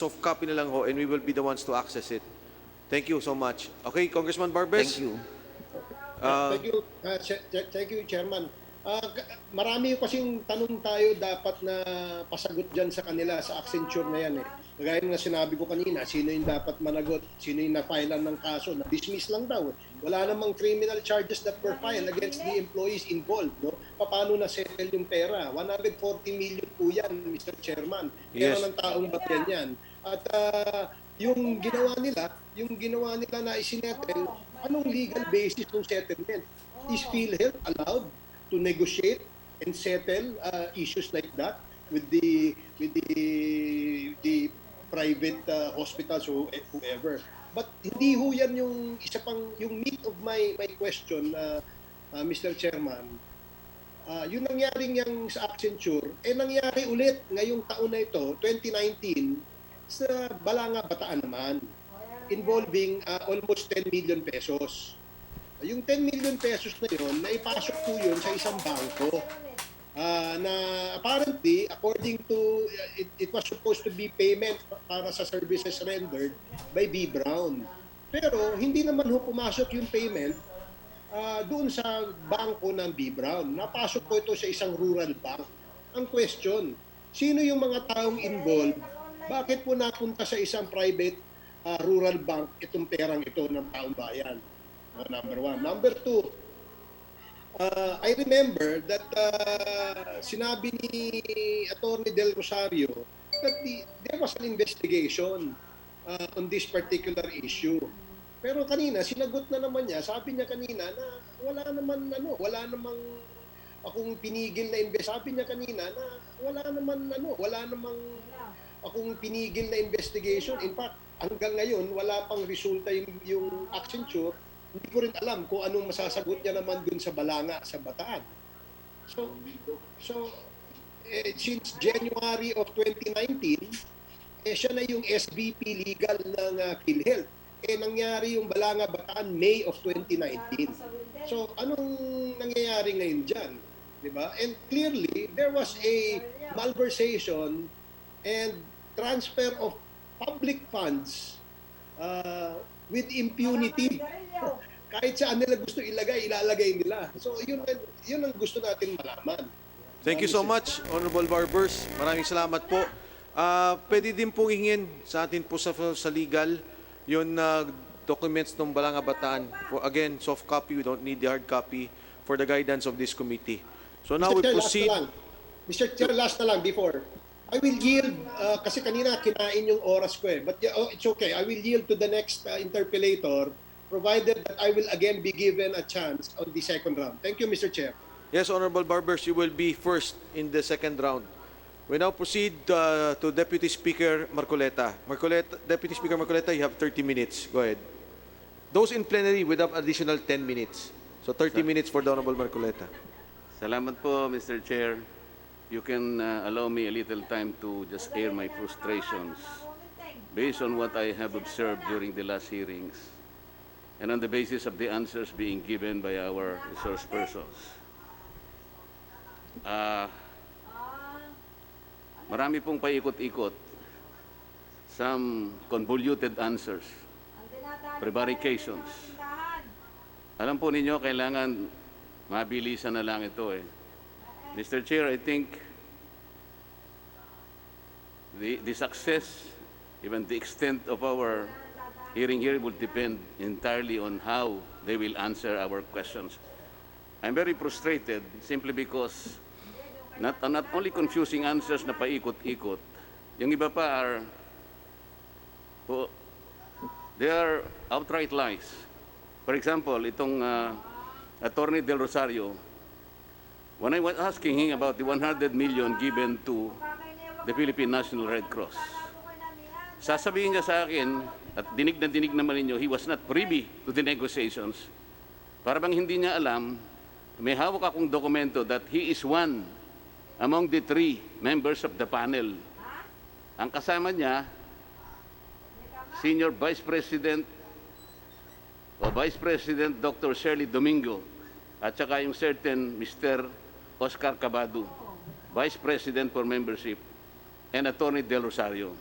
soft copy na lang ho and we will be the ones to access it. Thank you so much. Okay, Congressman Barbes? Thank you. Thank you, Chairman. Marami kasing tanong tayo dapat na pasagot dyan sa kanila sa Accenture na yan eh. Gaya nga sinabi ko kanina, sino yung dapat managot, sino yung na-filean ng kaso, na-dismiss lang daw. Wala namang criminal charges that were filed against the employees involved. No? Paano na-settle yung pera? 140 million po yan, Mr. Chairman. Pera Yes. ng taong bayan yan. At yung ginawa nila na isinettle, anong legal basis ng settlement? Is PhilHealth allowed to negotiate and settle issues like that with the private hospitals or whoever? But hindi ho yan yung isa pang yung meat of my question, Mr. Chairman. Yung nangyaring yang sa Accenture, nangyari ulit ngayong taon na ito, 2019, sa Balanga, Bataan naman, involving almost 10 million pesos. Yung 10 million pesos na yun, naipasok po yun sa isang bangko na apparently, according to, it was supposed to be payment para sa services rendered by B. Brown. Pero hindi naman ho pumasok yung payment doon sa bangko ng B. Brown. Napasok po ito sa isang rural bank. Ang question, sino yung mga taong involved? Bakit po napunta sa isang private rural bank itong perang ito ng taong bayan? Number one. Number two, I remember that sinabi ni Atty Del Rosario that there was an investigation on this particular issue. Pero kanina, sinagot na naman niya, sabi niya kanina na wala namang akong pinigil na sabi niya kanina na wala namang akong pinigil na investigation. In fact, hanggang ngayon, wala pang resulta yung Accenture. Hindi ko rin alam kung anong masasagot niya naman dun sa Balanga, sa Bataan. So since January of 2019, siya na yung SVP legal ng PhilHealth. Nangyari yung Balanga, Bataan, May of 2019. So anong nangyayari ngayon dyan? Diba? And clearly, there was a malversation and transfer of public funds with impunity. Kahit saan nila gusto ilalagay nila. So yun ang gusto natin malaman. Thank you so much, Honorable Barbers. Maraming salamat po. Pwede din pong hingin sa atin po sa legal yung documents ng Balanga Bataan. Again, soft copy, we don't need the hard copy for the guidance of this committee. So now we proceed. Mr. Chair, last na lang before. I will yield, kasi kanina kinain yung oras ko eh. But it's okay. I will yield to the next interpellator, provided that I will again be given a chance on the second round. Thank you, Mr. Chair. Yes, Honorable Barbers, you will be first in the second round. We now proceed to Deputy Speaker Marcoleta. Deputy Speaker Marcoleta, you have 30 minutes. Go ahead. Those in plenary will have additional 10 minutes. So 30 minutes for the Honorable Marcoleta. Salamat po, Mr. Chair. You can allow me a little time to just air my frustrations based on what I have observed during the last hearings and on the basis of the answers being given by our resource persons. Marami pong paikot-ikot, some convoluted answers, prevarications. Alam po ninyo, kailangan mabilisan na lang ito eh. Mr. Chair, I think the success, even the extent of our hearing here will depend entirely on how they will answer our questions. I'm very frustrated simply because not only confusing answers na paikot-ikot, yung iba pa they are outright lies. For example, itong Atty Del Rosario, when I was asking him about the 100 million given to the Philippine National Red Cross, sasabihin niya sa akin, at dinig naman ninyo, he was not privy to the negotiations. Para bang hindi niya alam, may hawak akong dokumento that he is one among the 3 members of the panel. Ang kasama niya, Senior Vice President Dr. Shirley Domingo, at saka yung certain Mr. Oscar Cabado, Vice President for Membership, and Atty Del Rosario.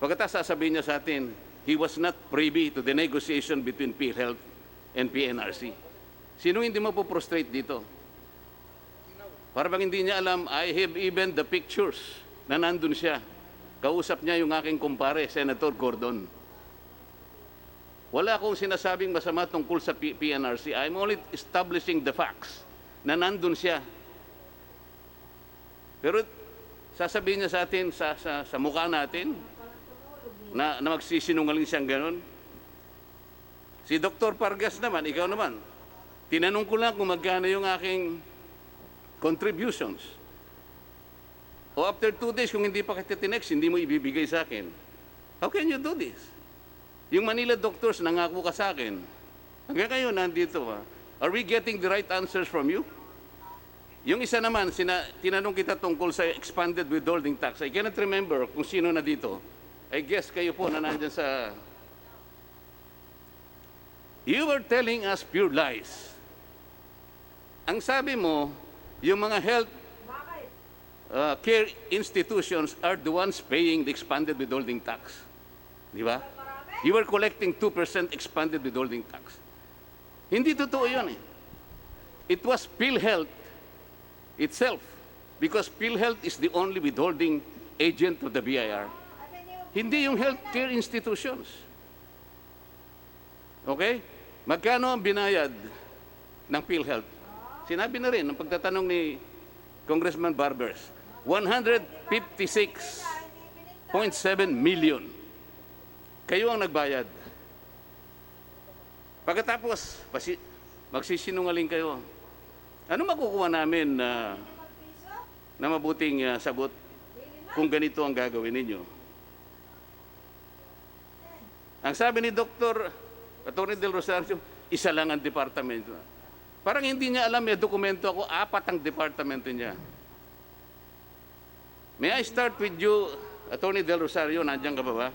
Pagkatapos sasabihin niya sa atin, he was not privy to the negotiation between PhilHealth and PNRC. Sino hindi mapoprostrate dito? Para bang hindi niya alam, I have even the pictures na nandun siya. Kausap niya yung aking kumpare, Senator Gordon. Wala akong sinasabing masama tungkol sa PNRC. I'm only establishing the facts na nandun siya. Pero sasabihin niya sa atin, sa mukha natin, na magsisinungaling siyang ganon. Si Dr. Pargas naman, ikaw naman, tinanong ko lang kung magkano yung aking contributions. O after 2 days, kung hindi pa kita tinext, hindi mo ibibigay sa akin. How can you do this? Yung Manila doctors, nangako ka sa akin. Hanggang ngayon, nandito ha. Are we getting the right answers from you? Yung isa naman, tinanong kita tungkol sa expanded withholding tax. I cannot remember kung sino na dito. I guess kayo po na nandyan sa... You were telling us pure lies. Ang sabi mo, yung mga health care institutions are the ones paying the expanded withholding tax. Di ba? You were collecting 2% expanded withholding tax. Hindi totoo yun eh. It was PhilHealth itself, because PhilHealth is the only withholding agent of the BIR. Hindi yung healthcare institutions. Okay? Magkano ang binayad ng PhilHealth? Sinabi na rin ng pagtatanong ni Congressman Barbers, 156.7 million. Kayo ang nagbayad. Pagkatapos, magsisinungaling kayo. Ano makukuha namin na mabuting sagot kung ganito ang gagawin ninyo? Ang sabi ni Dr. Atty Del Rosario, isa lang ang departamento. Parang hindi niya alam, may dokumento ako, 4 ang departamento niya. May I start with you, Atty Del Rosario, nandiyan ka ba?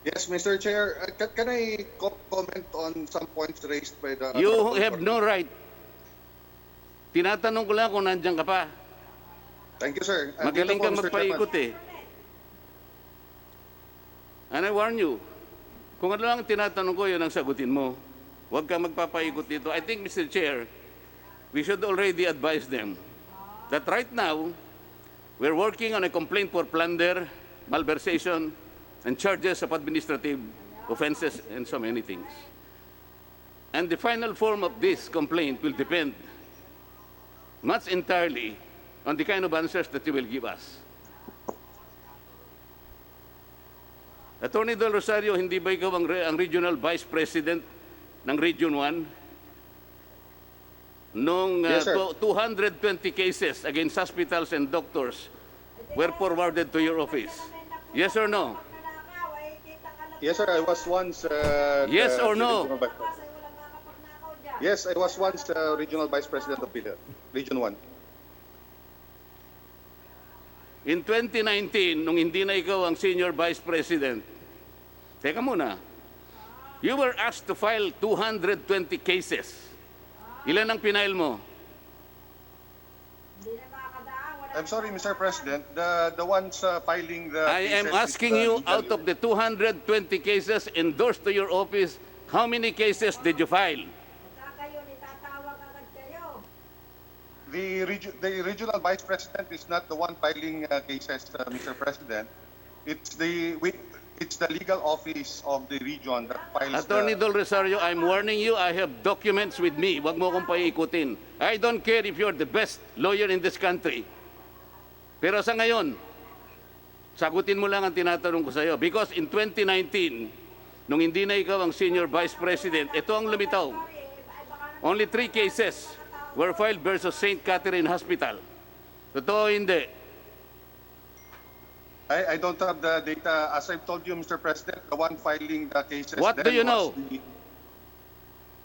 Yes, Mr. Chair. Can I comment on some points raised by the... You have no right. Tinatanong ko lang kung nandiyan ka pa. Thank you, sir. Magaling kang magpaikot eh. And I warn you, kung ano lang tinatanong ko, yun ang sagutin mo. Huwag kang magpapaikot dito. I think, Mr. Chair, we should already advise them that right now, we're working on a complaint for plunder, malversation, and charges of administrative offenses and so many things. And the final form of this complaint will depend much entirely on the kind of answers that you will give us. Atty. Del Rosario, hindi ba ikaw ang Regional Vice President ng Region 1? Nung Yes, sir. 220 cases against hospitals and doctors were forwarded to your office. Yes or no? Yes, sir. I was once... Yes or no? Yes, I was once Regional Vice President of PhilHealth, Region 1. In 2019, nung hindi na ikaw ang Senior Vice President, teka muna, you were asked to file 220 cases. Ilan ang pinail mo? I'm sorry, Mr. President. The ones filing the... I am asking you, out of the 220 cases endorsed to your office, how many cases did you file? The Regional Vice President is not the one filing cases, Mr. President. It's the legal office of the region that files Atty. Del Rosario, I'm warning you, I have documents with me. Huwag mo akong paikutin. I don't care if you're the best lawyer in this country. Pero sa ngayon, sagutin mo lang ang tinatanong ko sa iyo. Because in 2019, nung hindi na ikaw ang Senior Vice President, ito ang lumitaw. Only 3 cases were filed versus St. Catherine Hospital. Totoo hindi. I don't have the data. As I've told you, Mr. President, the one filing the cases... What do you know? The...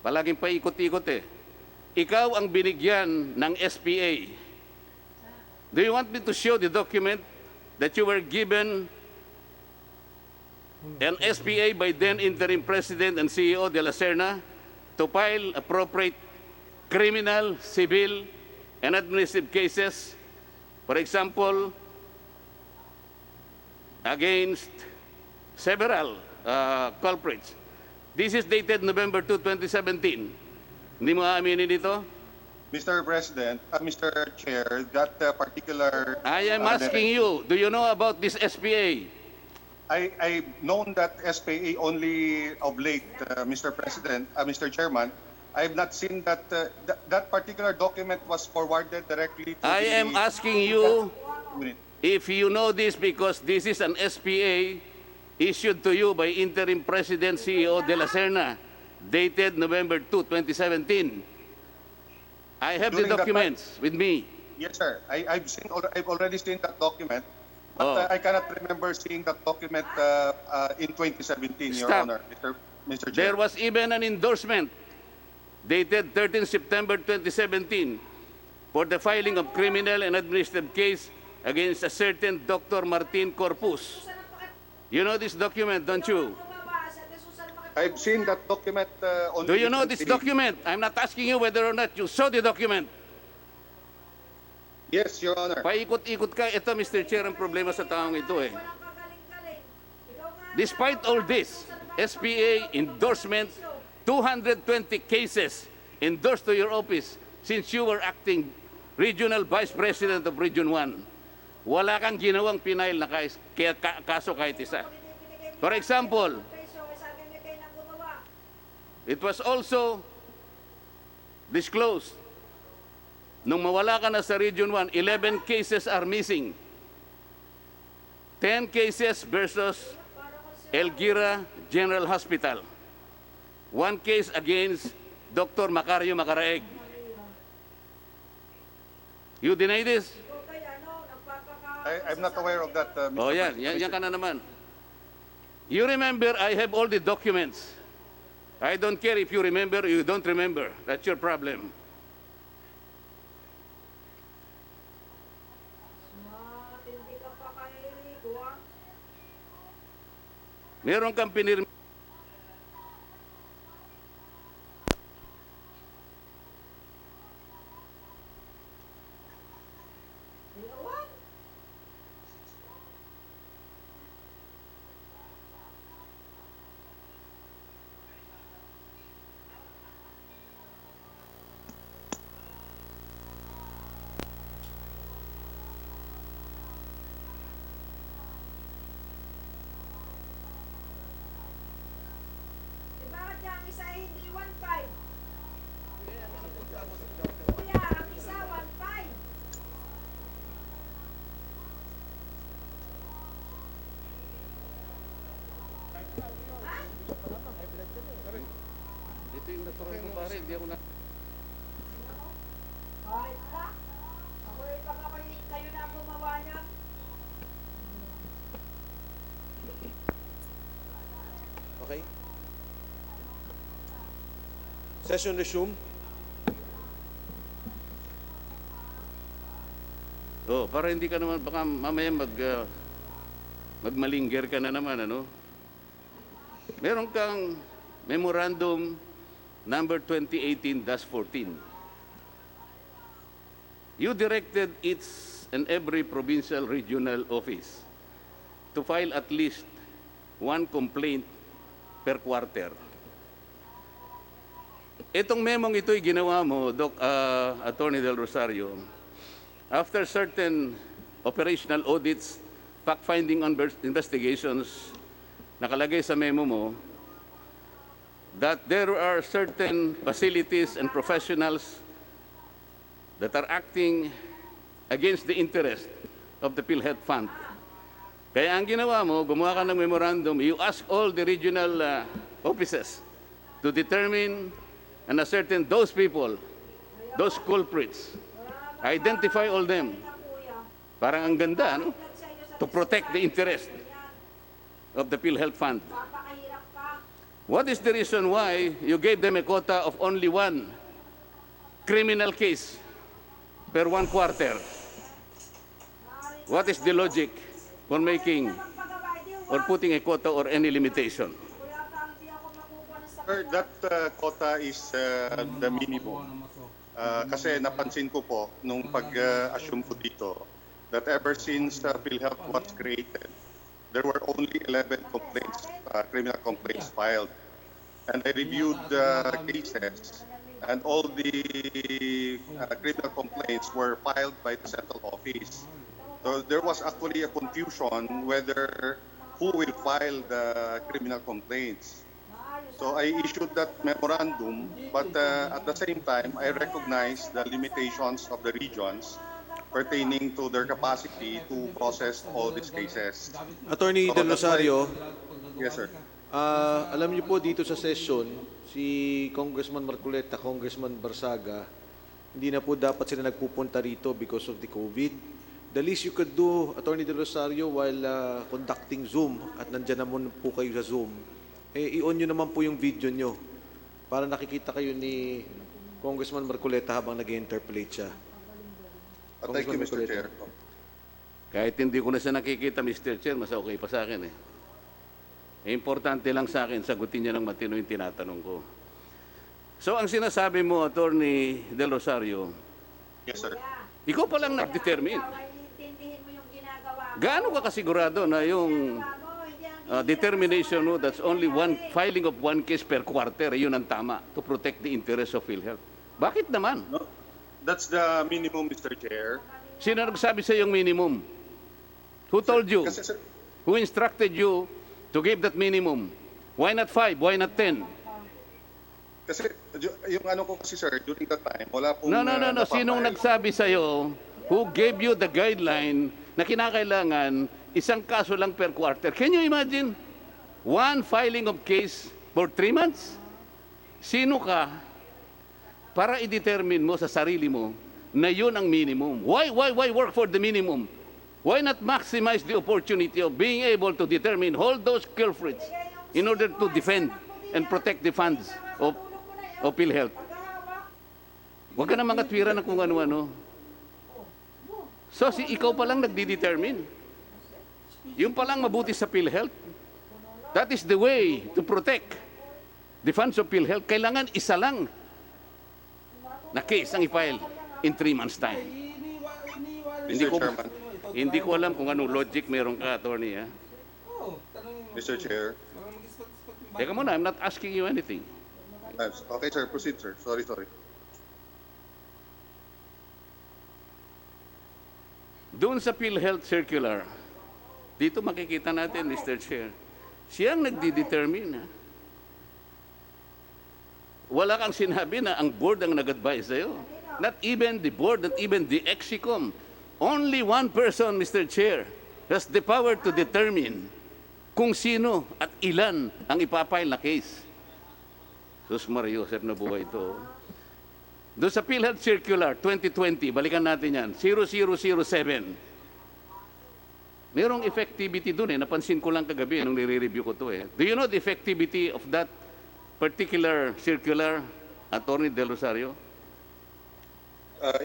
Palaging paikot-ikot eh. Ikaw ang binigyan ng SPA. Do you want me to show the document that you were given an SPA by then Interim President and CEO de la Serna to file appropriate criminal, civil, and administrative cases? For example, against several culprits. This is dated November 2, 2017. Hindi mo aaminin ito? Mr. President, Mr. Chair, that particular... I am asking you, do you know about this SPA? I've known that SPA only of late, Mr. President, Mr. Chairman. I've not seen that that particular document was forwarded directly to I the... am asking you if you know this because this is an SPA issued to you by Interim President CEO De La Serna, dated November 2, 2017. I have During the that documents with me. Yes, sir. I've already seen that document, but Oh. I cannot remember seeing that document in 2017, Your Stop. Honor, Mr. Chair. There was even an endorsement dated 13 September 2017 for the filing of criminal and administrative case against a certain Dr. Martin Corpus. You know this document, don't you? I've seen that document on... Do you know this document? I'm not asking you whether or not you saw the document. Yes, Your Honor. Paikot-ikot ka. Ito, Mr. Chair, ang problema sa taong ito eh. Despite all this, SPA endorsement, 220 cases endorsed to your office since you were acting Regional Vice President of Region 1. Wala kang ginawang pinail na kaso kahit isa. For example, it was also disclosed nung mawala ka na sa Region 1, 11 cases are missing. 10 cases versus Elguira General Hospital. 1 case against Dr. Macario Macaraeg. You deny this? I'm not aware of that, Mr. Oh, yan. Yan ka na naman. You remember, I have all the documents. I don't care if you remember or you don't remember. That's your problem. Meron kang pinirma. Bakit niya ang isa ay hindi 1.5? Kuya, ang isa 1.5. Ito yung natural ko pare, hindi ako na... Kahit na. Ako ay baka kayo na ang gumawa niyan. Okay? Session resume. Oh, para hindi ka naman, baka mamaya magmalingger ka na naman, ano? Meron kang memorandum number 2018-14. You directed each and every provincial regional office to file at least 1 complaint per quarter. Itong memong ito'y ginawa mo, Atty. Del Rosario, after certain operational audits, fact-finding investigations, nakalagay sa memo mo that there are certain facilities and professionals that are acting against the interest of the Philhealth Fund. Kaya ang ginawa mo, gumawa ka ng memorandum, you ask all the regional offices to determine and ascertain those people, those culprits, identify all them. Parang ang ganda, no? To protect the interest of the Philhealth Fund. Papakahirap pa. What is the reason why you gave them a quota of only 1 criminal case per 1 quarter? What is the logic for making or putting a quota or any limitation? Kuya, hindi ako makukuha ng sakit. Sir, that quota is the minimum. Kasi napansin ko po nung pag-assume ko dito that ever since PhilHealth was created, there were only 11 complaints, criminal complaints filed. And I reviewed the cases, and all the criminal complaints were filed by the central office. So there was actually a confusion whether who will file the criminal complaints. So I issued that memorandum, but at the same time, I recognize the limitations of the regions pertaining to their capacity to process all these cases. Attorney So Del that's why- Rosario, Yes, sir. alam niyo po dito sa session, si Congressman Marcoleta, Congressman Barsaga, hindi na po dapat sila nagpupunta rito because of the COVID. The least you could do, Attorney Del Rosario, while conducting Zoom, at nandyan naman po kayo sa Zoom, i-on nyo naman po yung video nyo para nakikita kayo ni Congressman Marcoleta habang nag-interpolate siya. Thank you, Mr. Congressman Chair. Kahit hindi ko na siya nakikita, Mr. Chair, mas okay pa sa akin eh. Importante lang sa akin, sagutin niya ng matino yung tinatanong ko. So ang sinasabi mo, Attorney Del Rosario, Yes, sir. ikaw pa lang nag-determine. Intindihin mo yung ginagawa mo. Gaano ka kasigurado na yung determination mo, that's only one filing of one case per quarter, yun ang tama to protect the interests of Philhealth? Bakit naman? No, that's the minimum, Mr. Chair. Sino nagsabi sa yung minimum? Who told you? Kasi, sir, Who instructed you to give that minimum? Why not 5? Why not 10? kasi yung ano ko kasi, sir, during that time, wala pong... No. napapile. Sinong nagsabi sa'yo? Who gave you the guideline na kinakailangan isang kaso lang per quarter? Can you imagine? One filing of case for 3 months? Sino ka para i-determine mo sa sarili mo na yun ang minimum? Why work for the minimum? Why not maximize the opportunity of being able to determine all those culprits in order to defend and protect the funds of PhilHealth? Huwag ka na mga twira na kung ano-ano. So, ikaw pa lang nagdi-determine. Yung pa lang mabuti sa PhilHealth. That is the way to protect the funds of PhilHealth. Kailangan isa lang na case ang i-file in 3 months' time. Mr. Chairman, Hindi ko alam kung anong logic meron ka, attorney. Ha? Mr. Chair. Teka muna, I'm not asking you anything. Okay, sir. Proceed, sir. Sorry. Doon sa PhilHealth Circular, dito makikita natin, Mr. Chair, siyang nagdi-determine. Ha? Wala kang sinabi na ang board ang nag-advise sa'yo. Not even the board, not even the EXICOM. Only one person, Mr. Chair, has the power to determine kung sino at ilan ang ipapile na case. Sus Mario, sir, na buhay ito. Doon sa PhilHealth Circular 2020, balikan natin yan, 0007. Merong effectivity doon eh. Napansin ko lang kagabi nung nire-review ko to eh. Do you know the effectivity of that particular circular, Attorney Del Rosario?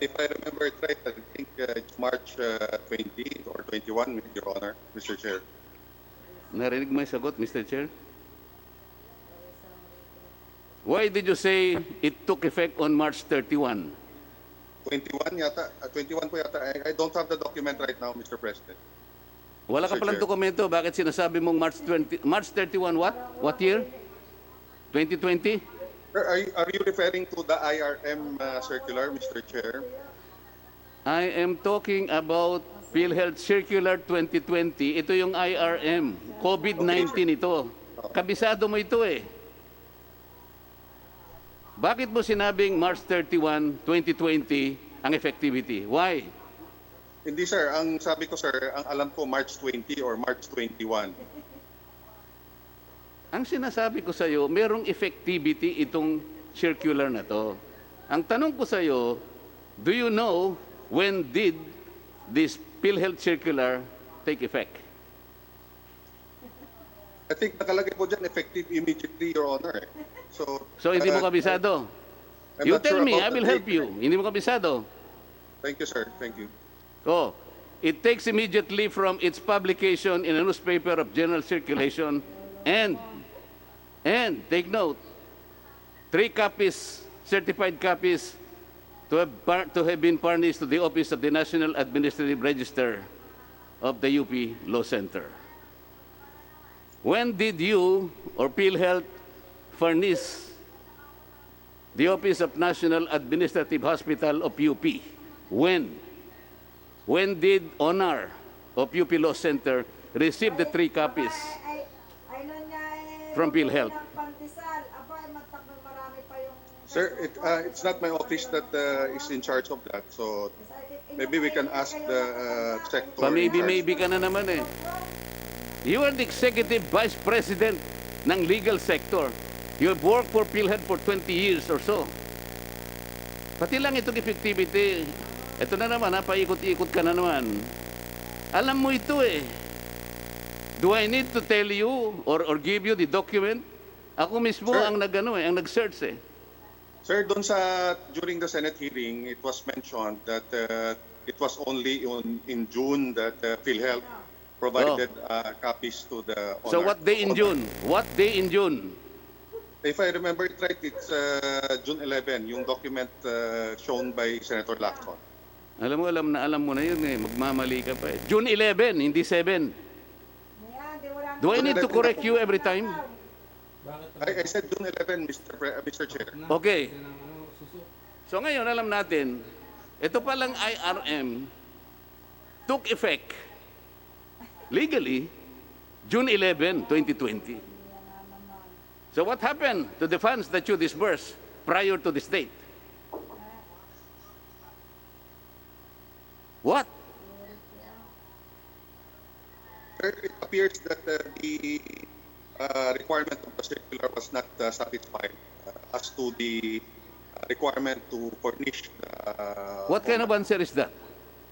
If I remember it right, I think it's March 20 or 21, Your Honor, Mr. Chair. Narinig mo yung sagot, Mr. Chair? Why did you say it took effect on March 31? 21 yata, 21 po yata. I don't have the document right now, Mr. President. Wala ka Mr. palang Chair. dokumento. Bakit sinasabi mong March 31 what? What year? 2020? Sir, are you referring to the IRM circular, Mr. Chair? I am talking about PhilHealth Circular 2020. Ito yung IRM. COVID-19 ito. Kabisado mo ito eh. Bakit mo sinabing March 31, 2020 ang effectivity? Why? Hindi, sir. Ang sabi ko, sir, ang alam ko March 20 or March 21. Ang sinasabi ko sa iyo, merong effectivity itong circular na to. Ang tanong ko sa iyo, do you know when did this PhilHealth circular take effect? I think nakalagay po dyan, effective immediately, Your Honor. So hindi mo kabisado? I'm You not tell sure me, I about will the help date. you. Hindi mo kabisado? Thank you, sir. Thank you. Oh, it takes immediately from its publication in a newspaper of general circulation and take note, 3 copies, certified copies, to have been furnished to the Office of the National Administrative Register of the UP Law Center. when did you or PhilHealth furnish the Office of National Administrative Hospital of UP? When? When did Honor of UP Law Center receive the 3 copies? Ay, nun niya eh. From PhilHealth. Ng pandesal. Aba, ay magtakang marami pa yung... Sir, it's not my office that is in charge of that. So maybe we can ask the sector. Maybe ka na naman eh. You are the Executive Vice President ng legal sector. You have worked for PhilHealth for 20 years or so. Pati lang itong effectivity. Ito na naman, paikot-ikot ka na naman. Alam mo ito eh. Do I need to tell you or give you the document? Ako mismo Sir. ang nag-search eh. Sir, during the Senate hearing, it was mentioned that it was only in June that PhilHealth provided copies to the Honor. So what day in June? What day in June? If I remember it right, it's June 11, yung document shown by Senator Lacson. Alam mo na yun eh. Magmamali ka pa eh. June 11, hindi 7. Ayan, di wala Do I need to correct you every time? I said June 11, Mr. Chair. Okay. So ngayon, alam natin, ito palang IRM took effect legally June 11, 2020. So what happened to the funds that you disbursed prior to this date? What? Sir, it appears that the requirement of the circular was not satisfied as to the requirement to furnish the... What kind of answer is that?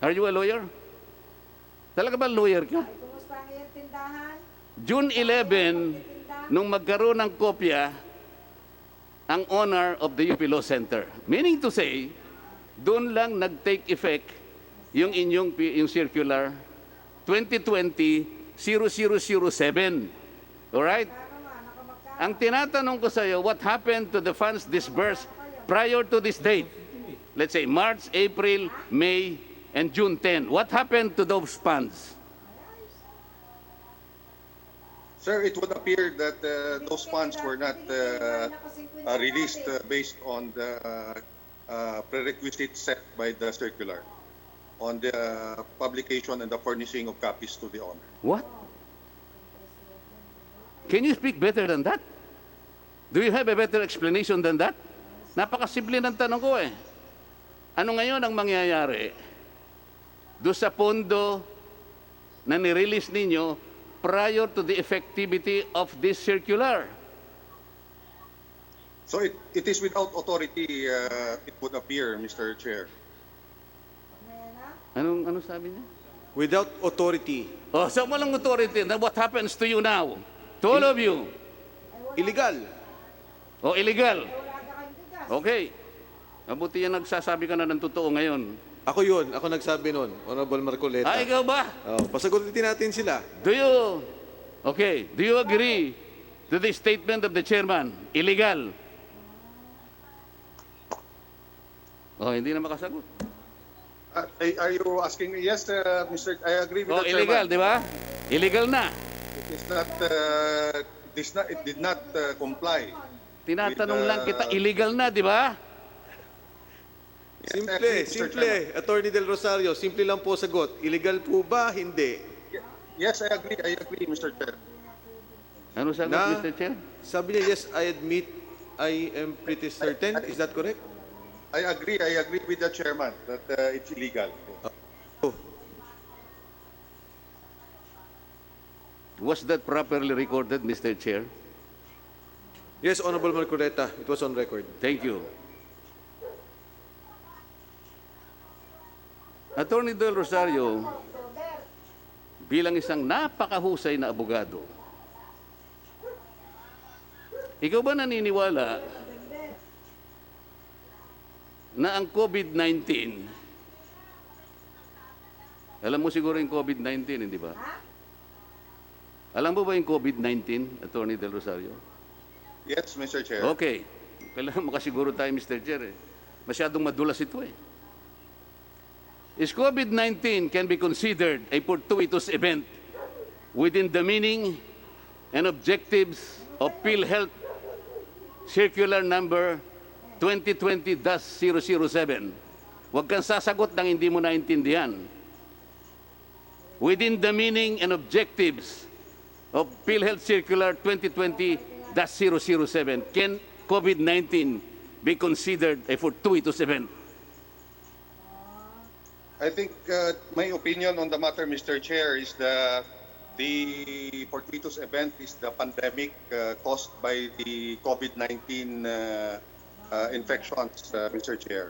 Are you a lawyer? Talaga ba lawyer ka? Ay, kumusta ang iyong tindahan? June 11, nung magkaroon ng kopya ang owner of the UP Law Center. Meaning to say, doon lang nag-take effect yung inyong yung circular 2020-0007. Alright? Ang tinatanong ko sa iyo, what happened to the funds disbursed prior to this date? Let's say March, April, May, and June 10. What happened to those funds? Sir, it would appear that those funds were not released based on the prerequisites set by the circular on the publication and the furnishing of copies to the owner. What? Can you speak better than that? Do you have a better explanation than that? Napakasimple ng tanong ko eh. Ano ngayon ang mangyayari doon sa pondo na nirelease ninyo prior to the effectivity of this circular? So it is without authority, it would appear, Mr. Chair. Anong sabi niya? Without authority. Oh, so walang authority. Then what happens to you now? To all of you? Illegal. O illegal? Okay. Mabuti yan nagsasabi ka na ng totoo ngayon. Ako yun. Ako nagsabi nun. Honorable Marcoleta. Ah, ikaw ba? Oh, pasagutin natin sila. Do you agree to the statement of the chairman? Illegal? Oh, hindi na makasagot. Are you asking? Yes, Mr. I agree with Oh, the illegal, chairman. di ba? Illegal na. It did not comply. Tinatanong lang kita, illegal na, di ba? Yes, I agree, Mr. Simple. Atty Del Rosario, simple lang po sagot. Illegal po ba? Hindi. Yes, I agree, Mr. Chair. Ano sagot, Na- Mr. Chair? Sabi niya, yes, I admit, I am pretty certain. Is that correct? I agree with the chairman that it's illegal. Oh, Was that properly recorded, Mr. Chair? yes, Honorable Marcoleta. It was on record. Thank you. Atty Del Rosario, bilang isang napakahusay na abogado, ikaw ba naniniwala na ang COVID-19, alam mo siguro yung COVID-19, hindi ba? Alam mo ba yung COVID-19, Atty Del Rosario? Yes, Mr. Chair. Okay. Kailangan makasiguro tayo, Mr. Chair. Masyadong madulas ito eh. Is COVID-19 can be considered a fortuitous event within the meaning and objectives of Philhealth Circular Number 2020-007. Huwag kang sasagot ng hindi mo naintindihan. Within the meaning and objectives of Philhealth Circular 2020-007, can COVID-19 be considered a fortuitous event? I think my opinion on the matter, Mr. Chair, is the fortuitous event is the pandemic caused by the COVID-19 infections, Mr. Chair.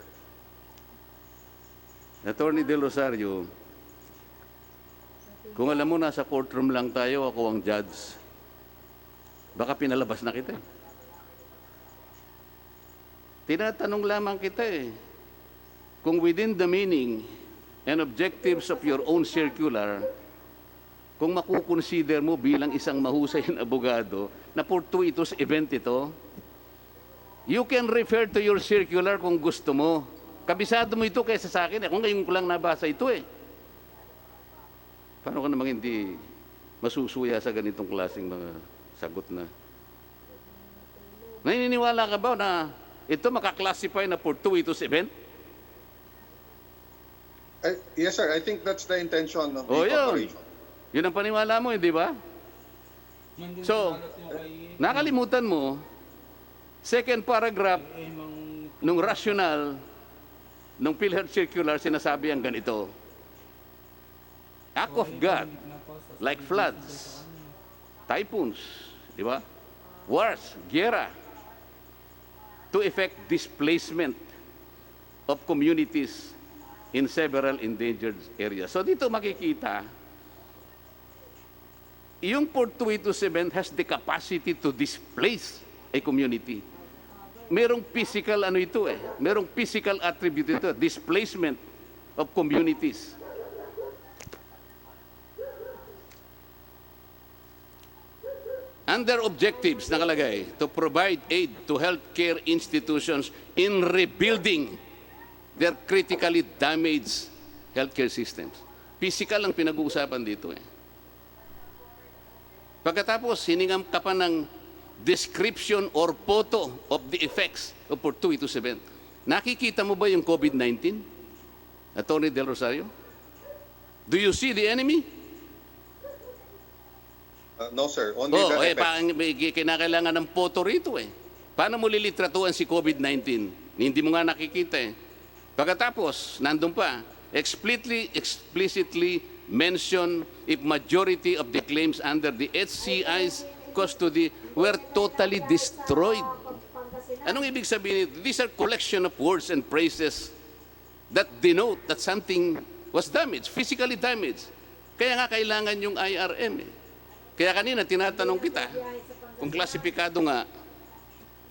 Atty. Del Rosario, kung alam mo nasa courtroom lang tayo, ako ang judge, baka pinalabas na kita eh. Tinatanong lamang kita eh, kung within the meaning and objectives of your own circular, kung makukonsider mo bilang isang mahusay na abogado na fortuitous event ito, you can refer to your circular kung gusto mo. Kabisado mo ito kaysa sa akin. Ako ngayon ko lang nabasa ito eh. Paano ka namang hindi masusuya sa ganitong klaseng mga sagot na? Naniniwala ka ba na ito makaklasify na fortuitous event? Yes, sir. I think that's the intention of the O yun. corporation. Yun ang paniwala mo, hindi ba? So, nakalimutan mo, second paragraph nung rational nung Philhealth Circular, sinasabi ang ganito. Act of God, like floods, typhoons, di ba? Wars, gera, to effect displacement of communities in several endangered areas. So dito makikita, yung fortuitous event has the capacity to displace a community. Merong physical ano ito eh, merong physical attribute ito, displacement of communities. Under objectives, nakalagay, to provide aid to healthcare institutions in rebuilding their critically damaged healthcare systems. Physical ang pinag-uusapan dito eh. Pagkatapos, hiningam ka pa ng description or photo of the effects of fortuitous event. Nakikita mo ba yung COVID-19? Atty. Del Rosario? Do you see the enemy? No, sir. Only the effects. Kinakailangan ng photo rito eh. Paano mo lilitratuan si COVID-19? Hindi mo nga nakikita eh. Pagkatapos, nandun pa, explicitly mention if majority of the claims under the HCI's custody were totally destroyed. Anong ibig sabihin nito? These are collection of words and phrases that denote that something was damaged, physically damaged. Kaya nga kailangan yung IRM eh. Kaya kanina tinatanong kita kung klasifikado nga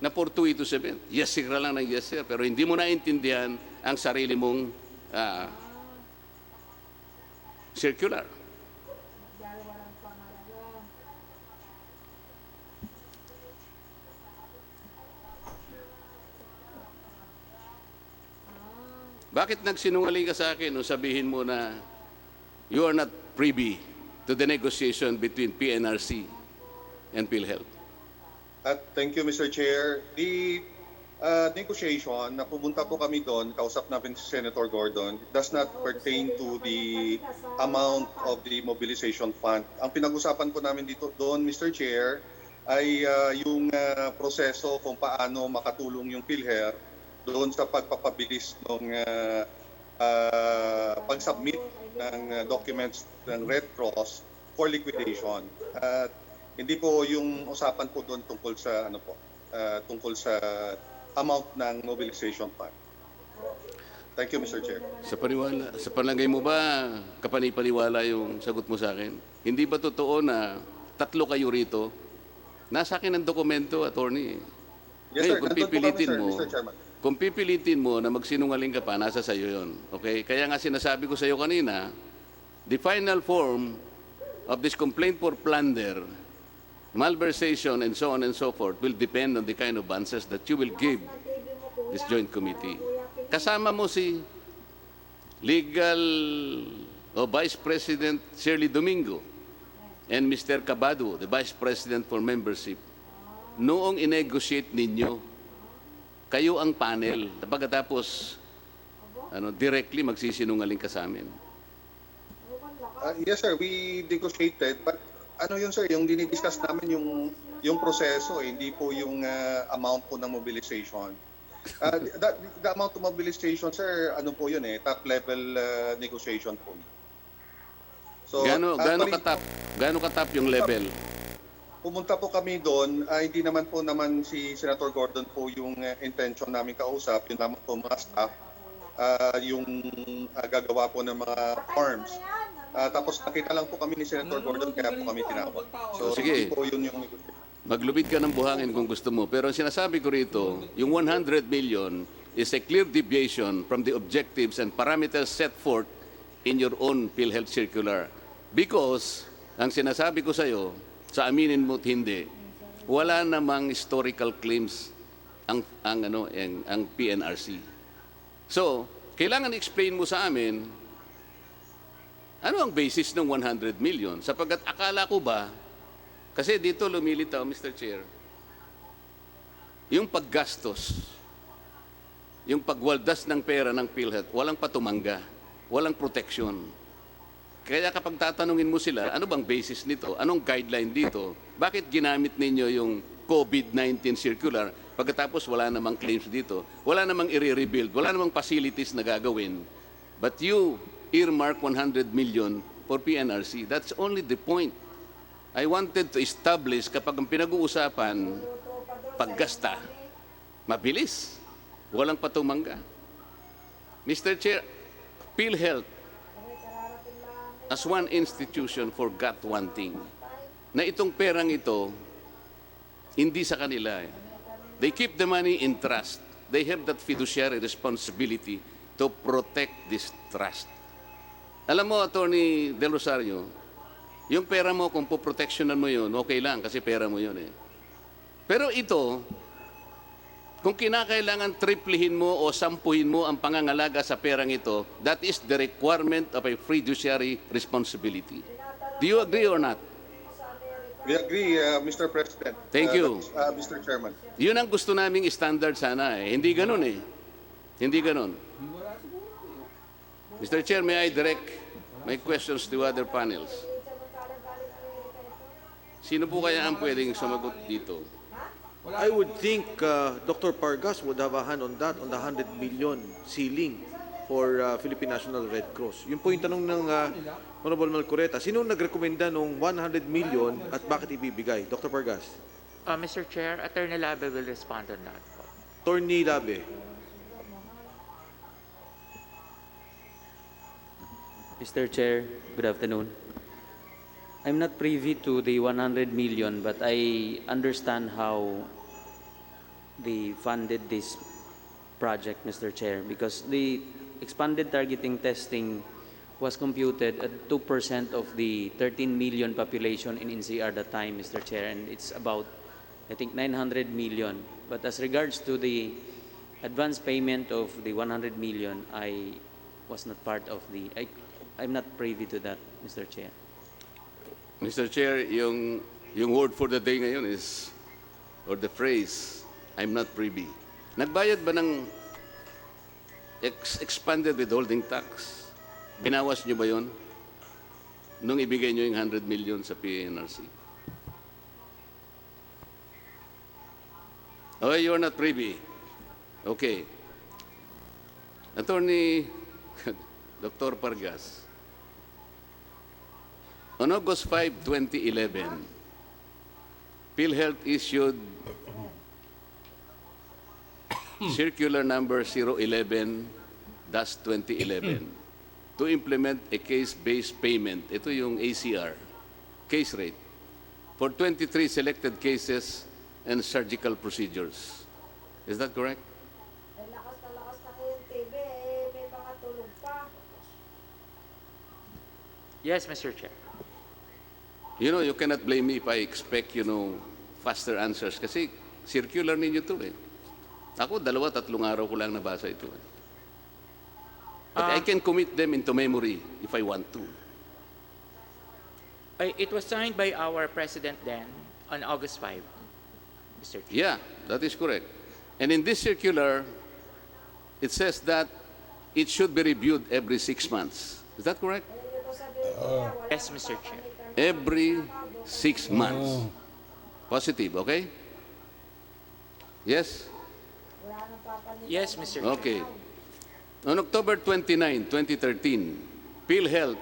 na fortuitous event. Yes sir lang ng yes sir, pero hindi mo naintindihan ang sarili mong circular. Bakit nagsinungaling ka sa akin nung sabihin mo na you are not privy to the negotiation between PNRC and Philhealth? Thank you, Mr. Chair. The negotiation, na pumunta po kami doon, kausap namin si Senator Gordon, does not pertain to the amount of the mobilization fund. Ang pinag-usapan po namin dito doon, Mr. Chair, ay yung proseso kung paano makatulong yung PhilHealth doon sa pagpapabilis ng pag-submit ng documents ng Red Cross for liquidation. Hindi po yung usapan po doon tungkol sa tungkol sa amount ng mobilization fund. Thank you, Mr. Chair. Sa palagay mo ba, kapanipaniwala yung sagot mo sa akin? Hindi ba totoo na 3 kayo rito? Nasa akin ang dokumento, attorney. Yes, sir. Kung Nandun po kami, pipilitin sir, mo, Mr. Chairman. kung pipilitin mo na magsinungaling ka pa, nasa sayo yun. Okay? Kaya nga sinasabi ko sa iyo kanina, the final form of this complaint for plunder, malversation, and so on and so forth will depend on the kind of answers that you will give this joint committee. Kasama mo si Legal o Vice President Shirley Domingo. and Mr. Cabado, the Vice President for Membership, noong inegotiate ninyo, kayo ang panel. Pagkatapos, directly magsisinungaling ka sa amin. Yes, sir. We negotiated. But ano yun, sir? Yung dinidiscuss namin yung proseso, hindi po yung amount po ng mobilization. The amount of mobilization, sir, ano po yun top level negotiation po. So, Gaano katap yung level? Pumunta po kami doon, hindi naman si Senator Gordon po yung intention namin kausap, yun naman po mga staff, yung gagawa po ng mga forms. Tapos nakita lang po kami ni Senator Gordon, kaya po kami tinawag. So, sige. Po yun yung negotiation. Maglubid ka ng buhangin kung gusto mo. Pero ang sinasabi ko rito, yung 100 million is a clear deviation from the objectives and parameters set forth in your own PhilHealth circular. Because, ang sinasabi ko sa'yo, sa aminin mo't hindi, wala namang historical claims ang PNRC. So, kailangan explain mo sa amin, ano ang basis ng 100 million? Sapagkat akala ko ba, kasi dito lumilitaw, Mr. Chair, yung paggastos, yung pagwaldas ng pera ng PhilHealth, walang patumangga, walang protection. Kaya kapag tatanungin mo sila, ano bang basis nito? Anong guideline dito? Bakit ginamit ninyo yung COVID-19 circular pagkatapos wala namang claims dito? Wala namang i-rebuild, wala namang facilities na gagawin. But you earmark 100 million for PNRC. That's only the point. I wanted to establish kapag ang pinag-uusapan, paggasta, mabilis, walang patumangga. Mr. Chair, PhilHealth as one institution forgot one thing, na itong perang ito, hindi sa kanila. They keep the money in trust. They have that fiduciary responsibility to protect this trust. Alam mo, Atty. Del Rosario, yung pera mo, kung poprotectionan mo yun, okay lang, kasi pera mo yun Pero ito, kung kinakailangan triplihin mo o sampuhin mo ang pangangalaga sa perang ito, that is the requirement of a fiduciary responsibility. Do you agree or not? We agree, Mr. President. Thank you. Mr. Chairman. Yun ang gusto naming standard sana Hindi ganun Hindi ganun. Mr. Chair, may I direct my questions to other panels? Sino po kaya ang pwedeng sumagot dito? I would think Dr. Pargas would have a hand on that, on the 100 million ceiling for Philippine National Red Cross. Yung po yung tanong ng Honorable Marcoleta, sino nagrekomenda ng 100 million at bakit ibibigay? Dr. Pargas. Mr. Chair, Attorney Labe will respond on that. Attorney Labe. Mr. Chair, good afternoon. I'm not privy to the 100 million, but I understand how they funded this project, Mr. Chair, because the expanded targeting testing was computed at 2% of the 13 million population in NCR at that time, Mr. Chair, and it's about, I think, 900 million. But as regards to the advance payment of the 100 million, I was not part of I'm not privy to that, Mr. Chair. Mr. Chair, yung word for the day ngayon is, or the phrase, I'm not privy. Nagbayad ba ng expanded withholding tax? Binawas nyo ba yun? Nung ibigay nyo yung 100 million sa PNRC? Okay, you're not privy. Okay. Attorney Dr. Pargas, on August 5, 2011, PhilHealth issued Circular Number 011-2011 to implement a case-based payment. Ito yung ACR, case rate, for 23 selected cases and surgical procedures. Is that correct? Lakas na yung TV, may mga tulog pa. Yes, Mr. Chair. You know, you cannot blame me if I expect, faster answers. Kasi circular ninyo ito Ako, 2-3 araw ko lang nabasa ito But I can commit them into memory if I want to. It was signed by our president then on August 5, Mr. Chair. Yeah, that is correct. And in this circular, it says that it should be reviewed every 6 months. Is that correct? Ayun yung sabihin ko niya, wala Yes, nang Mr. Chair. papalitan. Every 6 months. Positive, okay? Yes? Wala nang papalitan. Yes, Mr. Chair. Okay. On October 29, 2013, PhilHealth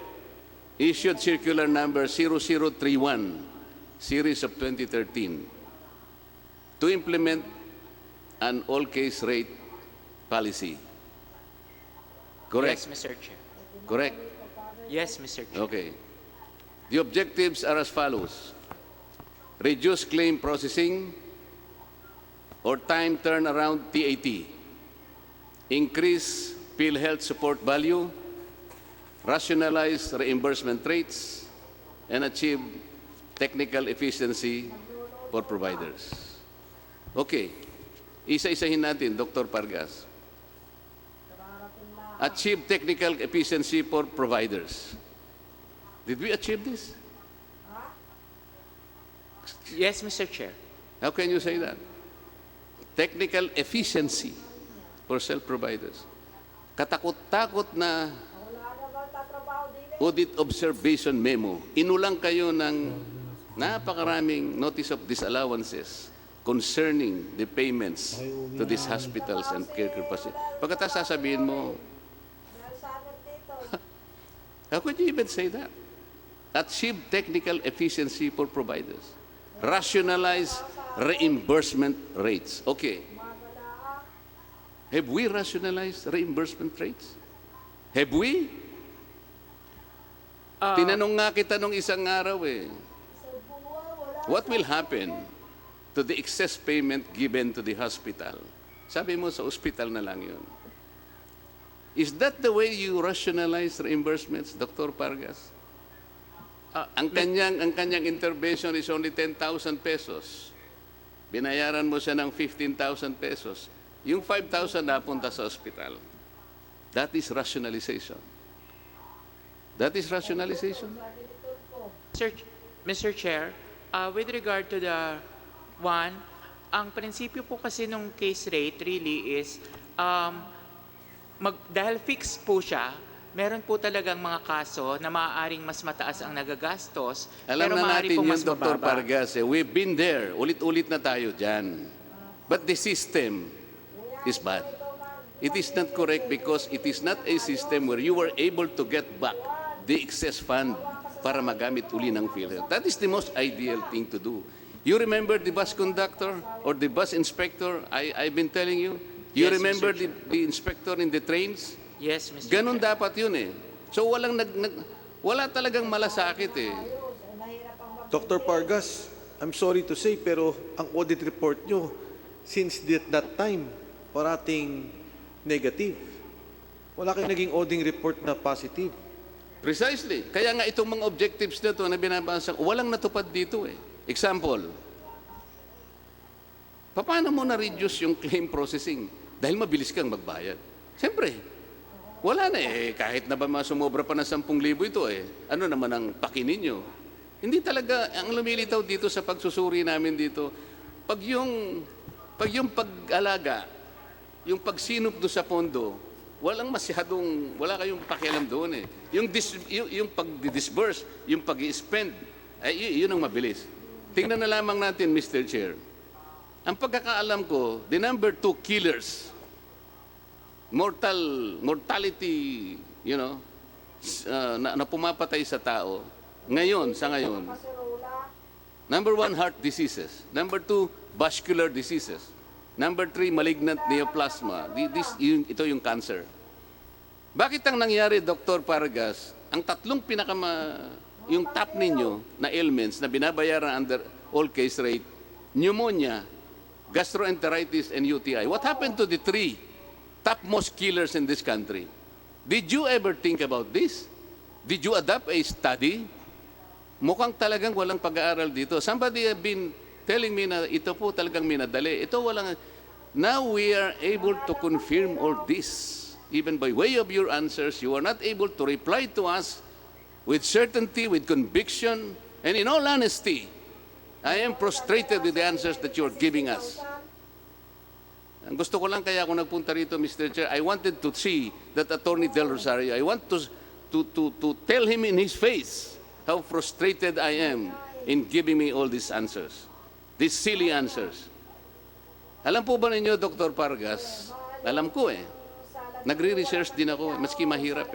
issued circular number 0031, series of 2013, to implement an all-case rate policy. Correct? Yes, Mr. Chair. Correct? Yes, Mr. Chair. Okay. The objectives are as follows. Reduce claim processing or time turnaround TAT. Increase PhilHealth support value. Rationalize reimbursement rates. And achieve technical efficiency for providers. Okay. Isa-isahin natin, Dr. Pargas. Achieve technical efficiency for providers. Did we achieve this? Yes, Mr. Chair. How can you say that? Technical efficiency for self-providers. Katakot-takot na Wala na ba tatrabaho din eh? audit observation memo. Inulang kayo ng napakaraming notice of disallowances concerning the payments to these hospitals and care capacity. Pagkatapos sasabihin mo, Dahil sa amin dito. how could you even say that? Achieve technical efficiency for providers. Rationalize reimbursement rates. Okay. Have we rationalized reimbursement rates? Have we? Tinanong nga kita nung isang araw eh. What will happen to the excess payment given to the hospital? Sabi mo, sa hospital na lang yun. Is that the way you rationalize reimbursements, Dr. Pargas? Ang kanyang intervention is only 10,000 pesos. Binayaran mo siya ng 15,000 pesos. Yung 5,000 napunta sa hospital. That is rationalization. That is rationalization. Mr. Chair, with regard to the one, ang prinsipyo po kasi nung case rate really is, dahil fixed po siya, meron po talagang mga kaso na maaaring mas mataas ang nagagastos, Alam pero na maaari natin po yun, mas Dr. mababa. Pargas. We've been there. Ulit-ulit na tayo dyan. But the system is bad. It is not correct because it is not a system where you were able to get back the excess fund para magamit uli ng PhilHealth. That is the most ideal thing to do. You remember the bus conductor or the bus inspector? I've been telling you. You Yes, remember Mr. the inspector in the trains? Yes, Mr. Ganon Chair. dapat yun eh. So wala talagang malasakit eh. Dr. Pargas, I'm sorry to say, pero ang audit report nyo, since that time, parating negative. Wala kayong naging auditing report na positive. Precisely. Kaya nga itong mga objectives na ito na binabasa, walang natupad dito eh. Example, paano mo na-reduce yung claim processing? Dahil mabilis kang magbayad. Siyempre, wala na eh. Kahit na ba sumobra pa ng 10,000 ito eh. Ano naman ang pakinin nyo? Hindi talaga, ang lumilitaw dito sa pagsusuri namin dito, pag yung pag-alaga, yung pagsinop do sa pondo, wala kayong pakialam doon eh. Yung pag-disburse, yung pag-spend, ay yun ang mabilis. Tingnan na lamang natin, Mr. Chair. Ang pagkakaalam ko, the number 2 killers, mortality, na pumapatay sa tao, sa ngayon, number 1, heart diseases. Number 2, vascular diseases. Number 3, malignant neoplasma. Ito yung cancer. Bakit ang nangyari, Dr. Pargas, ang tatlong yung top ninyo na ailments na binabayaran under all case rate, pneumonia, gastroenteritis, and UTI. What happened to the 3 topmost killers in this country? Did you ever think about this? Did you adopt a study? Mukhang talagang walang pag-aaral dito. Somebody have been telling me na ito po talagang minadali. Now we are able to confirm all this. Even by way of your answers, you are not able to reply to us with certainty, with conviction, And in all honesty, I am frustrated with the answers that you're giving us. Ang gusto ko lang kaya ako nagpunta rito, Mr. Chair, I wanted to see that Atty Del Rosario. I want to tell him in his face how frustrated I am in giving me all these answers, these silly answers. Alam po ba ninyo, Dr. Pargas, alam ko nagre-research din ako, maski mahirap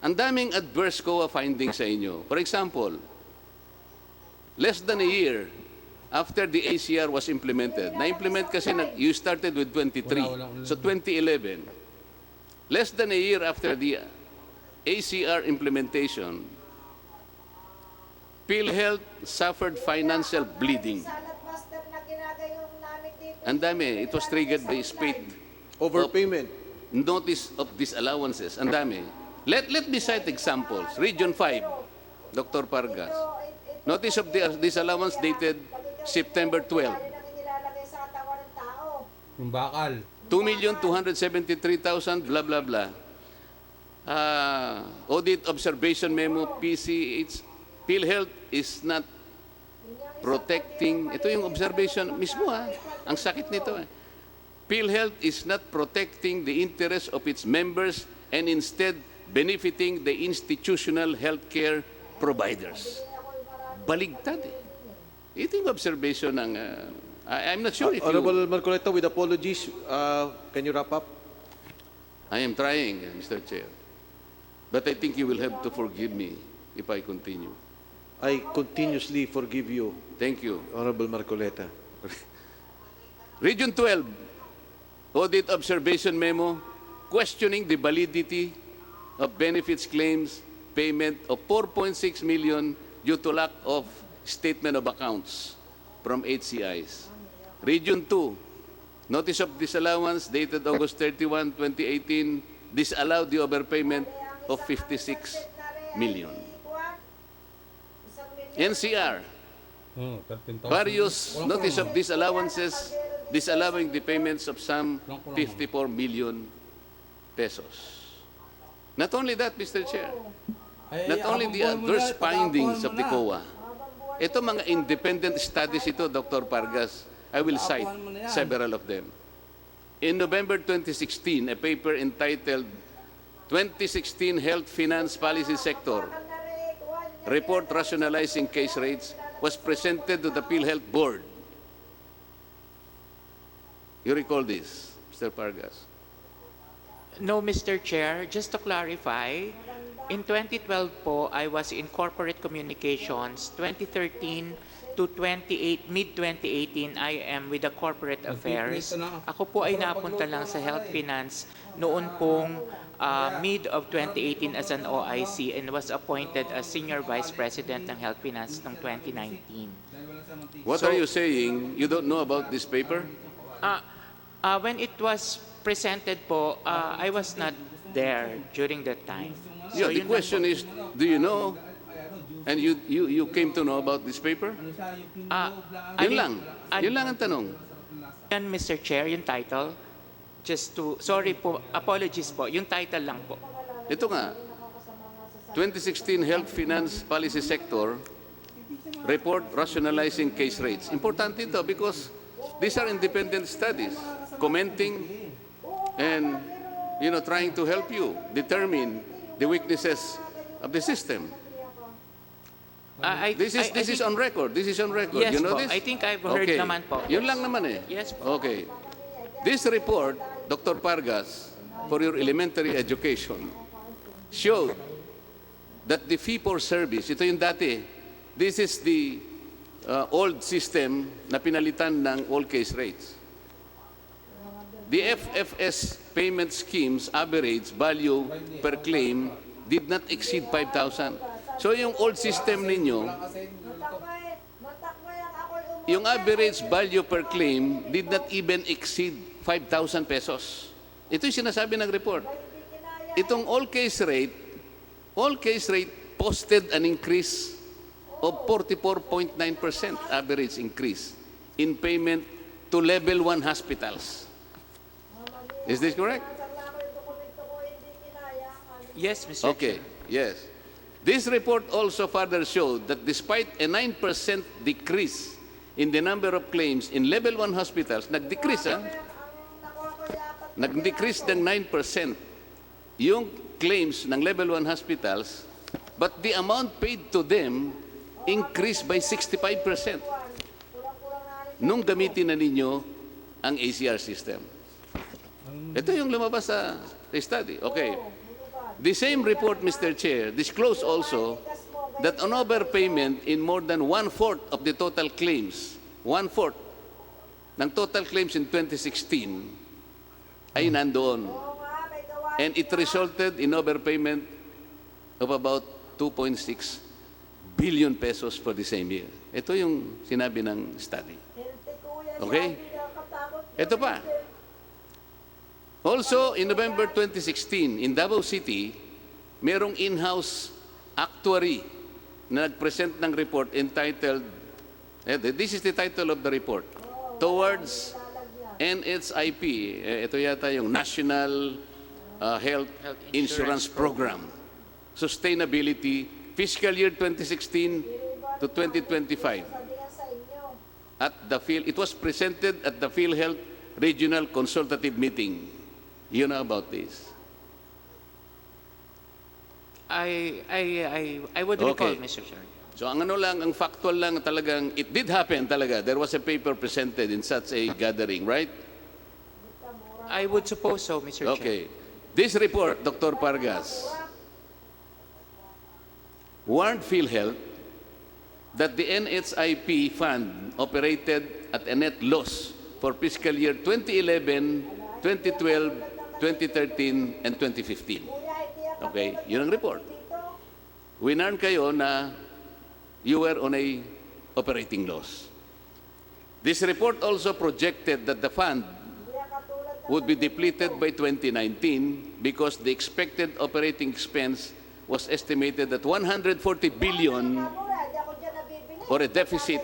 Ang daming adverse COA findings sa inyo. For example, less than a year after the ACR was implemented, na-implement kasi, you started with 23, so 2011. Less than a year after the ACR implementation, Philhealth suffered financial bleeding. Ang dami, it was triggered by spate Overpayment. notice of disallowances. Ang dami. Let me cite examples. Region 5, Dr. Pargas. Notice of disallowance dated September 12. Yung bakal. 2,273,000, blah, blah, blah. Audit observation memo, PCH. Philhealth is not protecting, ito yung observation mismo ang sakit nito Philhealth is not protecting the interests of its members and instead benefiting the institutional healthcare providers. Baligtad Ito yung observation ng, I'm not sure if Honorable Marcoleta, with apologies, can you wrap up? I am trying, Mr. Chair. But I think you will have to forgive me if I continue. I continuously forgive you, Thank you. Honorable Marcoleta. Region 12, audit observation memo, questioning the validity of benefits claims payment of 4.6 million due to lack of statement of accounts from HCIs. Region 2, notice of disallowance dated August 31, 2018, disallowed the overpayment of 56 million. NCR, various notice of disallowances disallowing the payments of some 54 million pesos. Not only that, Mr. Chair, not only the adverse findings of the COA, ito mga independent studies ito, Dr. Pargas, I will cite several of them. In November 2016, a paper entitled 2016 Health Finance Policy Sector Report Rationalizing Case Rates was presented to the Philhealth Board. You recall this, Mr. Pargas? No, Mr. Chair, just to clarify, in 2012 po, I was in corporate communications. 2013 to mid-2018, I am with the corporate affairs. Ako po ay napunta lang sa health finance noon pong mid of 2018 as an OIC and was appointed as Senior Vice President ng Health Finance noong 2019. What are you saying? You don't know about this paper? When it was presented po, I was not there during that time. Yeah, the yun lang question po. is, do you know? And you came to know about this paper? Yun lang ang tanong. Yan, Mr. Chair, yung title, sorry po, apologies po, yung title lang po. Ito nga, 2016 Health Finance Policy Sector Report Rationalizing Case Rates. Importante ito because these are independent studies commenting and trying to help you determine the weaknesses of the system. This is on record. This is on record. Yes you know po, this? I think I've heard Okay. naman po. Yun lang naman Yes po. Okay. This report, Dr. Pargas, for your elementary education, showed that the fee for service, ito yung dati, this is the old system na pinalitan ng all case rates. The FFS payment scheme's average value per claim did not exceed 5,000. So yung old system ninyo, yung average value per claim did not even exceed 5,000 pesos. Ito yung sinasabi ng report. Itong all case rate posted an increase of 44.9% average increase in payment to level 1 hospitals. Is this correct? Yes, Mr. Okay, Chair. yes. This report also further showed that despite a 9% decrease in the number of claims in level 1 hospitals, nag-decrease Ang nakuha ko yapat na nag-decrease ng 9% yung claims ng level 1 hospitals, but the amount paid to them increased by 65% kulang-kulang na rin. nung gamitin na ninyo ang ACR system. Ito yung lumabas sa study. Okay. The same report, Mr. Chair, disclosed also that an overpayment in more than one-fourth of the total claims, one-fourth ng total claims in 2016 ay nandoon. Oo nga, may gawain. And it resulted in overpayment of about 2.6 billion pesos for the same year. Ito yung sinabi ng study. Healthy kuya, Okay. sabi na katakot yun. Ito pa. Also, in November 2016, in Davao City, merong in-house actuary na nag-present ng report entitled, this is the title of the report, Towards NHIP. Ito yata yung National Health Insurance Program. Sustainability, fiscal year 2016 to 2025. Sabi nga sa inyo. It was presented at the Philhealth Regional Consultative Meeting. You know about this? I would recall, Okay. Mr. Chair. So ang ano lang, ang factual lang talagang, it did happen talaga. There was a paper presented in such a gathering, right? I would suppose so, Mr. Chair. Okay. This report, Dr. Pargas, warned PhilHealth that the NHIP fund operated at a net loss for fiscal year 2011, 2012, 2013, and 2015. Okay, yun ang report. Winarn kayo na you were on a operating loss. This report also projected that the fund would be depleted by 2019 because the expected operating expense was estimated at 140 billion or a deficit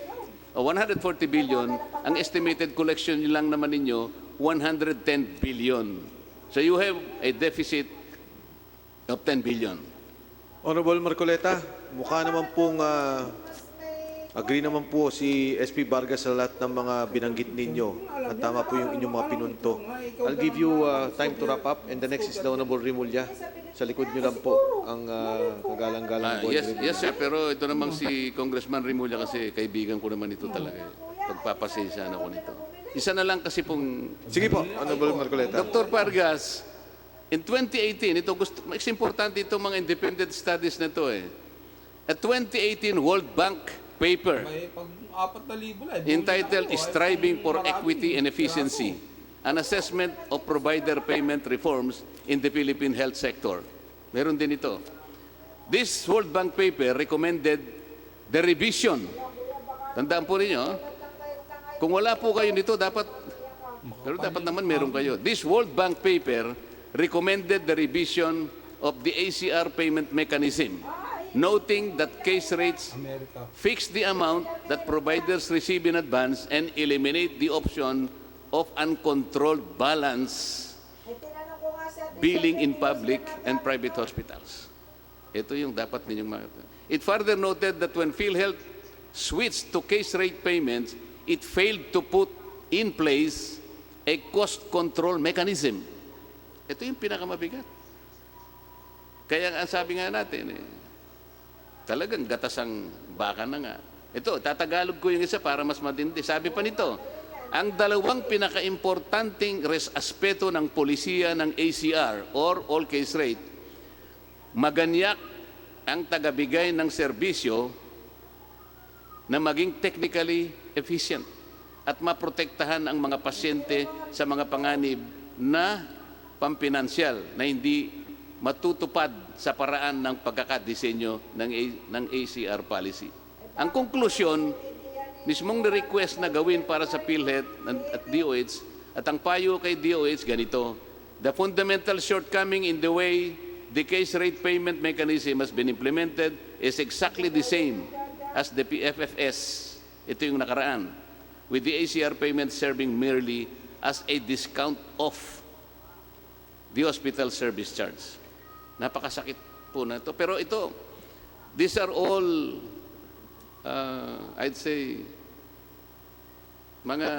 of 140 billion. Ang estimated collection nyo lang naman ninyo, 110 billion. So you have a deficit of 10 billion. Honorable Marcoleta, mukha naman pong agree naman po si SP Vargas sa lahat ng mga binanggit ninyo. At tama po yung inyong mga pinunto. I'll give you time to wrap up, and the next is the Honorable Rimulya. Sa likod nyo lang po ang kagalang-galang boy. Yes, sir, pero ito namang si Congressman Rimulya kasi kaibigan ko naman ito talaga. Pagpapasensya na ko nito. Isa na lang kasi pong Sige po, Honorable Marcoleta. Dr. Vargas, in 2018, mas importante itong mga independent studies na ito eh. A 2018 World Bank paper May pag 4,000 lang. entitled Striving for Equity and Efficiency, an assessment of provider payment reforms in the Philippine health sector. Meron din ito. This World Bank paper recommended the revision. Tandaan po ninyo, kung wala po kayo nito, dapat naman meron kayo. This World Bank paper recommended the revision of the ACR payment mechanism, noting that case rates fix the amount that providers receive in advance and eliminate the option of uncontrolled balance billing in public and private hospitals. Ito yung dapat ninyong makita. It further noted that when PhilHealth switched to case rate payments, it failed to put in place a cost control mechanism. Ito yung pinakamabigat. Kaya ang sabi nga natin, talagang gatasang baka na nga. Ito, tatagalog ko yung isa para mas matindi. Sabi pa nito, ang dalawang pinaka-importanting aspeto ng polisiya ng ACR or all case rate, maganyak ang tagabigay ng serbisyo na maging technically efficient at maprotektahan ang mga pasyente sa mga panganib na pampinansyal na hindi matutupad sa paraan ng pagkakadesenyo ng ACR policy. Ang konklusyon, mismong na-request na gawin para sa PhilHealth at DOH, at ang payo kay DOH ganito, the fundamental shortcoming in the way the case rate payment mechanism has been implemented is exactly the same as the PFFS. Ito yung nakaraan, with the ACR payment serving merely as a discount off the hospital service charge. Napakasakit po na ito. Pero ito, These are all, I'd say, mga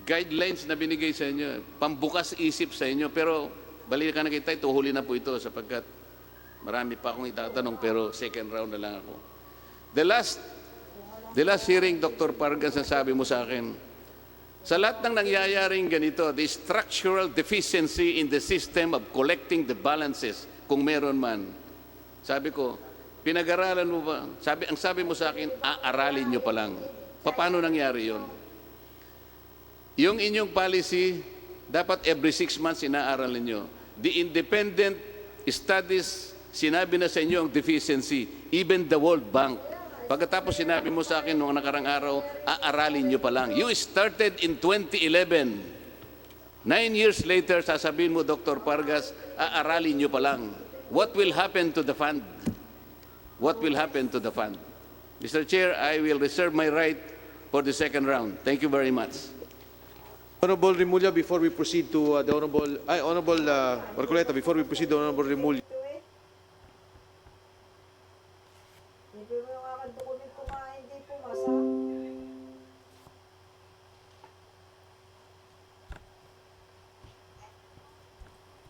guidelines na binigay sa inyo, pambukas isip sa inyo, pero balikan na kita, tuhuli na po ito sapagkat marami pa akong itatanong, pero second round na lang ako. The last hearing, Dr. Pargas, sabi mo sa akin, sa lahat ng nangyayaring ganito, the structural deficiency in the system of collecting the balances, kung meron man, sabi ko, pinag-aralan mo ba? Ang sabi mo sa akin, aaralin nyo pa lang. Paano nangyari yon? Yung inyong policy, dapat every 6 months inaaralan nyo. The independent studies, sinabi na sa inyo ang deficiency, even the World Bank. Pagkatapos sinabi mo sa akin noong nakarang araw, aaralin nyo pa lang. You started in 2011. 9 years later, sasabihin mo, Dr. Pargas, aaralin nyo pa lang. What will happen to the fund? What will happen to the fund? Mr. Chair, I will reserve my right for the second round. Thank you very much. Honorable Remulla, before we proceed to the Honorable Marcoleta, before we proceed to Honorable Remulla. Hindi mo yung aking dokumento nga hindi pumasa.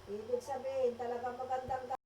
Ibig sabihin, talagang maganda